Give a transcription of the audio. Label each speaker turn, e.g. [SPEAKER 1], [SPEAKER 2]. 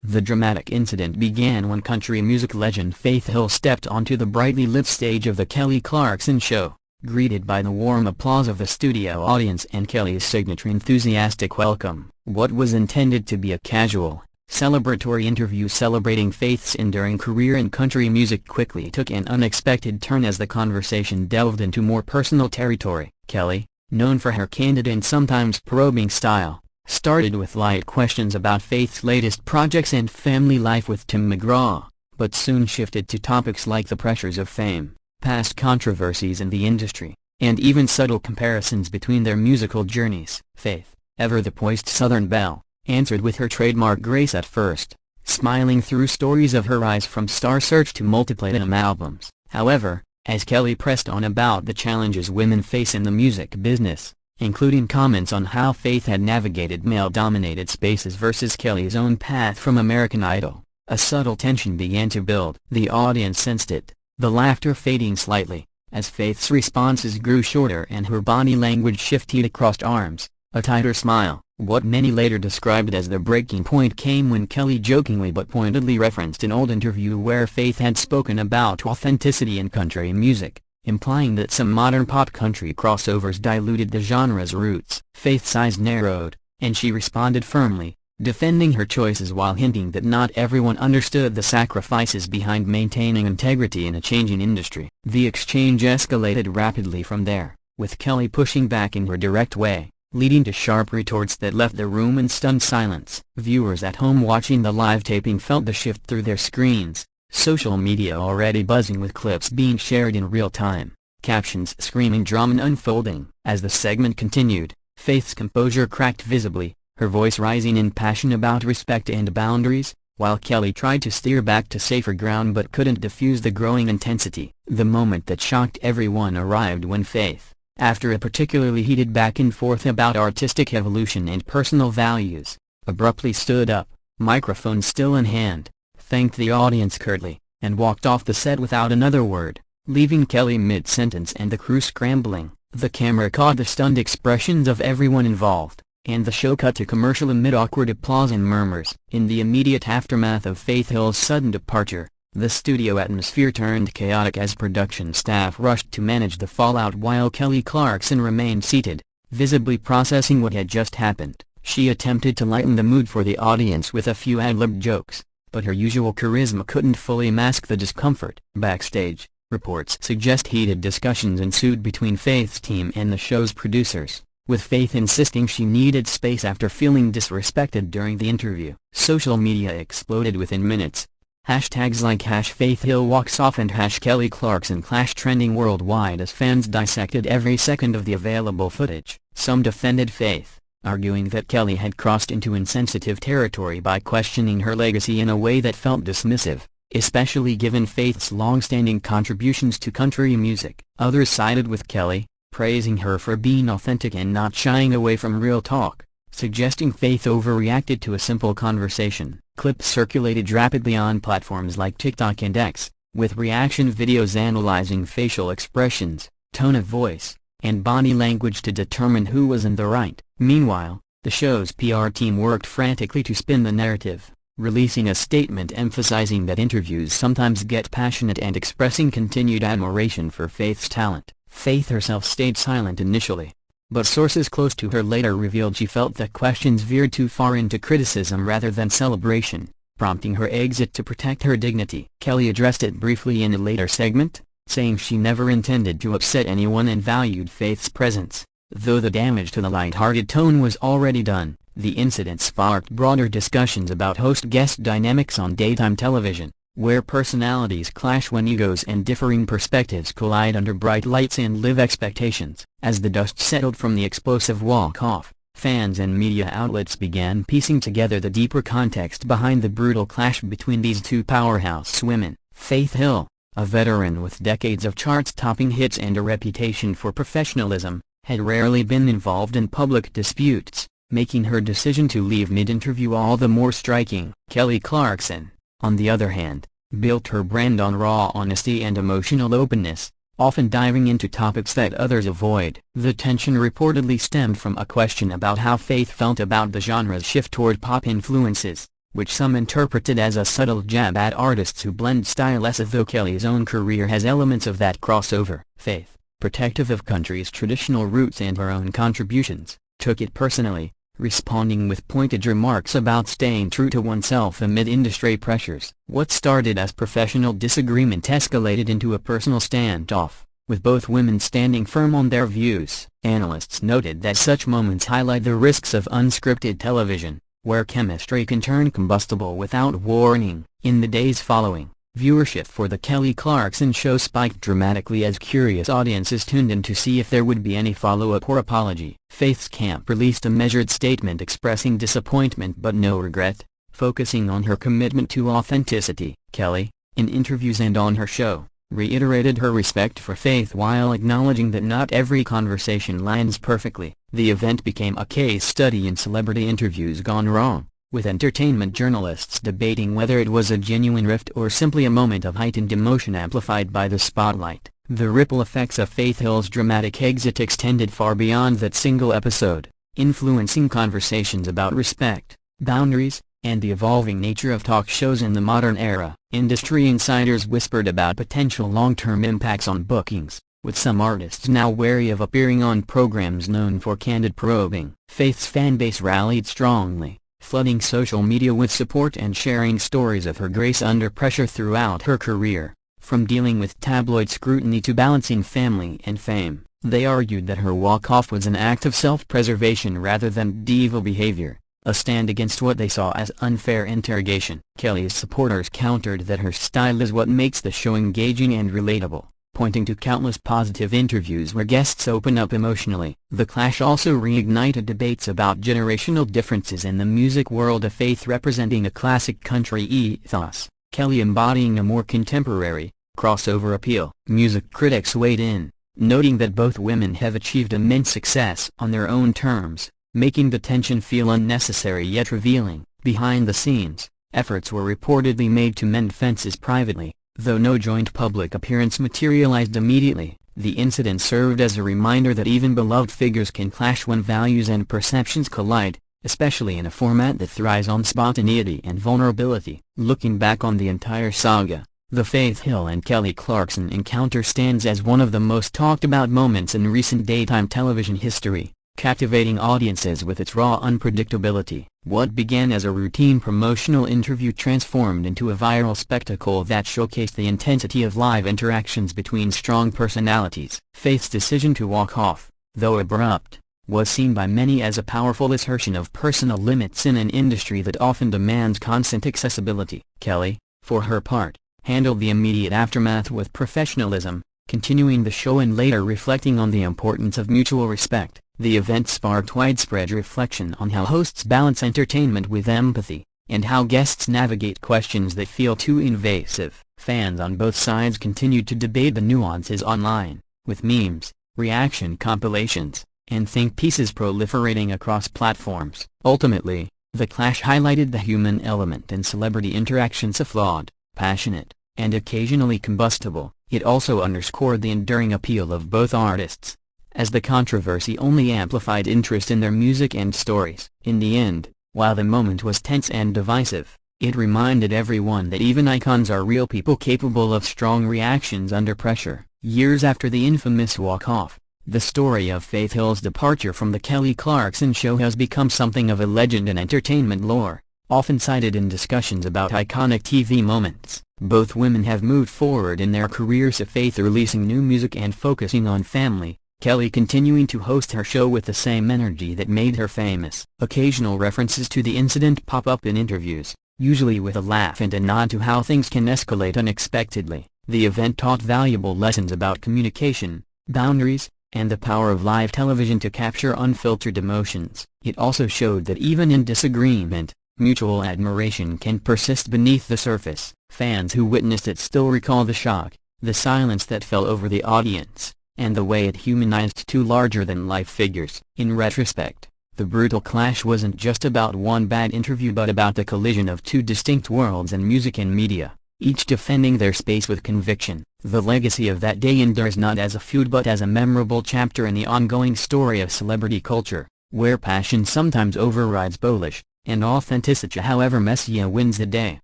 [SPEAKER 1] The dramatic incident began when country music legend Faith Hill stepped onto the brightly lit stage of the Kelly Clarkson Show, greeted by the warm applause of the studio audience and Kelly's signature enthusiastic welcome. What was intended to be a casual, celebratory interview celebrating Faith's enduring career in country music quickly took an unexpected turn as the conversation delved into more personal territory. Kelly, known for her candid and sometimes probing style, started with light questions about Faith's latest projects and family life with Tim McGraw, but soon shifted to topics like the pressures of fame, past controversies in the industry, and even subtle comparisons between their musical journeys. Faith, ever the poised Southern belle, answered with her trademark grace at first, smiling through stories of her rise from star search to multi-platinum albums. However, as Kelly pressed on about the challenges women face in the music business, including comments on how Faith had navigated male-dominated spaces versus Kelly's own path from American Idol, a subtle tension began to build. The audience sensed it, the laughter fading slightly, as Faith's responses grew shorter and her body language shifted across arms, a tighter smile. What many later described as the breaking point came when Kelly jokingly but pointedly referenced an old interview where Faith had spoken about authenticity in country music, implying that some modern pop country crossovers diluted the genre's roots. Faith's eyes narrowed, and she responded firmly, defending her choices while hinting that not everyone understood the sacrifices behind maintaining integrity in a changing industry. The exchange escalated rapidly from there, with Kelly pushing back in her direct way, leading to sharp retorts that left the room in stunned silence. Viewers at home watching the live taping felt the shift through their screens, social media already buzzing with clips being shared in real time, captions screaming drama unfolding. As the segment continued, Faith's composure cracked visibly, her voice rising in passion about respect and boundaries, while Kelly tried to steer back to safer ground but couldn't diffuse the growing intensity. The moment that shocked everyone arrived when Faith, after a particularly heated back and forth about artistic evolution and personal values, abruptly stood up, microphone still in hand, thanked the audience curtly, and walked off the set without another word, leaving Kelly mid-sentence and the crew scrambling. The camera caught the stunned expressions of everyone involved, and the show cut to commercial amid awkward applause and murmurs. In the immediate aftermath of Faith Hill's sudden departure, the studio atmosphere turned chaotic as production staff rushed to manage the fallout while Kelly Clarkson remained seated, visibly processing what had just happened. She attempted to lighten the mood for the audience with a few ad-libbed jokes, but her usual charisma couldn't fully mask the discomfort. Backstage, reports suggest heated discussions ensued between Faith's team and the show's producers, with Faith insisting she needed space after feeling disrespected during the interview. Social media exploded within minutes. Hashtags like #FaithHillWalksOff and #Kelly Clarkson Clash trending worldwide as fans dissected every second of the available footage. Some defended Faith, arguing that Kelly had crossed into insensitive territory by questioning her legacy in a way that felt dismissive, especially given Faith's long-standing contributions to country music. Others sided with Kelly, praising her for being authentic and not shying away from real talk, suggesting Faith overreacted to a simple conversation. Clips circulated rapidly on platforms like TikTok and X, with reaction videos analyzing facial expressions, tone of voice, and body language to determine who was in the right. Meanwhile, the show's PR team worked frantically to spin the narrative, releasing a statement emphasizing that interviews sometimes get passionate and expressing continued admiration for Faith's talent. Faith herself stayed silent initially, but sources close to her later revealed she felt that questions veered too far into criticism rather than celebration, prompting her exit to protect her dignity. Kelly addressed it briefly in a later segment, saying she never intended to upset anyone and valued Faith's presence, though the damage to the light-hearted tone was already done. The incident sparked broader discussions about host-guest dynamics on daytime television, where personalities clash when egos and differing perspectives collide under bright lights and live expectations. As the dust settled from the explosive walk-off, fans and media outlets began piecing together the deeper context behind the brutal clash between these two powerhouse women. Faith Hill, a veteran with decades of chart-topping hits and a reputation for professionalism, had rarely been involved in public disputes, making her decision to leave mid-interview all the more striking. Kelly Clarkson, on the other hand, built her brand on raw honesty and emotional openness, often diving into topics that others avoid. The tension reportedly stemmed from a question about how Faith felt about the genre's shift toward pop influences, which some interpreted as a subtle jab at artists who blend styles, though Kelly's own career has elements of that crossover. Faith, protective of country's traditional roots and her own contributions, took it personally, responding with pointed remarks about staying true to oneself amid industry pressures. What started as professional disagreement escalated into a personal standoff, with both women standing firm on their views. Analysts noted that such moments highlight the risks of unscripted television, where chemistry can turn combustible without warning. In the days following, viewership for The Kelly Clarkson Show spiked dramatically as curious audiences tuned in to see if there would be any follow-up or apology. Faith's camp released a measured statement expressing disappointment but no regret, focusing on her commitment to authenticity. Kelly, in interviews and on her show, reiterated her respect for Faith while acknowledging that not every conversation lands perfectly. The event became a case study in celebrity interviews gone wrong, with entertainment journalists debating whether it was a genuine rift or simply a moment of heightened emotion amplified by the spotlight. The ripple effects of Faith Hill's dramatic exit extended far beyond that single episode, influencing conversations about respect, boundaries, and the evolving nature of talk shows in the modern era. Industry insiders whispered about potential long-term impacts on bookings, with some artists now wary of appearing on programs known for candid probing. Faith's fanbase rallied strongly, flooding social media with support and sharing stories of her grace under pressure throughout her career. From dealing with tabloid scrutiny to balancing family and fame, they argued that her walk-off was an act of self-preservation rather than diva behavior, a stand against what they saw as unfair interrogation. Kelly's supporters countered that her style is what makes the show engaging and relatable, pointing to countless positive interviews where guests open up emotionally. The clash also reignited debates about generational differences in the music world, of Faith representing a classic country ethos, Kelly embodying a more contemporary, crossover appeal. Music critics weighed in, noting that both women have achieved immense success on their own terms, making the tension feel unnecessary yet revealing. Behind the scenes, efforts were reportedly made to mend fences privately, though no joint public appearance materialized immediately. The incident served as a reminder that even beloved figures can clash when values and perceptions collide, especially in a format that thrives on spontaneity and vulnerability. Looking back on the entire saga, the Faith Hill and Kelly Clarkson encounter stands as one of the most talked about moments in recent daytime television history, captivating audiences with its raw unpredictability. What began as a routine promotional interview transformed into a viral spectacle that showcased the intensity of live interactions between strong personalities. Faith's decision to walk off, though abrupt, was seen by many as a powerful assertion of personal limits in an industry that often demands constant accessibility. Kelly, for her part, handled the immediate aftermath with professionalism, continuing the show and later reflecting on the importance of mutual respect. The event sparked widespread reflection on how hosts balance entertainment with empathy, and how guests navigate questions that feel too invasive. Fans on both sides continued to debate the nuances online, with memes, reaction compilations, and think pieces proliferating across platforms. Ultimately, the clash highlighted the human element in celebrity interactions, a flawed, passionate, and occasionally combustible. It also underscored the enduring appeal of both artists, as the controversy only amplified interest in their music and stories. In the end, while the moment was tense and divisive, it reminded everyone that even icons are real people capable of strong reactions under pressure. Years after the infamous walk-off, the story of Faith Hill's departure from The Kelly Clarkson Show has become something of a legend in entertainment lore, often cited in discussions about iconic TV moments. Both women have moved forward in their careers, with Faith releasing new music and focusing on family, Kelly continuing to host her show with the same energy that made her famous. Occasional references to the incident pop up in interviews, usually with a laugh and a nod to how things can escalate unexpectedly. The event taught valuable lessons about communication, boundaries, and the power of live television to capture unfiltered emotions. It also showed that even in disagreement, mutual admiration can persist beneath the surface. Fans who witnessed it still recall the shock, the silence that fell over the audience, and the way it humanized two larger-than-life figures. In retrospect, the brutal clash wasn't just about one bad interview but about the collision of two distinct worlds in music and media, each defending their space with conviction. The legacy of that day endures not as a feud but as a memorable chapter in the ongoing story of celebrity culture, where passion sometimes overrides polish, and authenticity. However, Messia wins the day.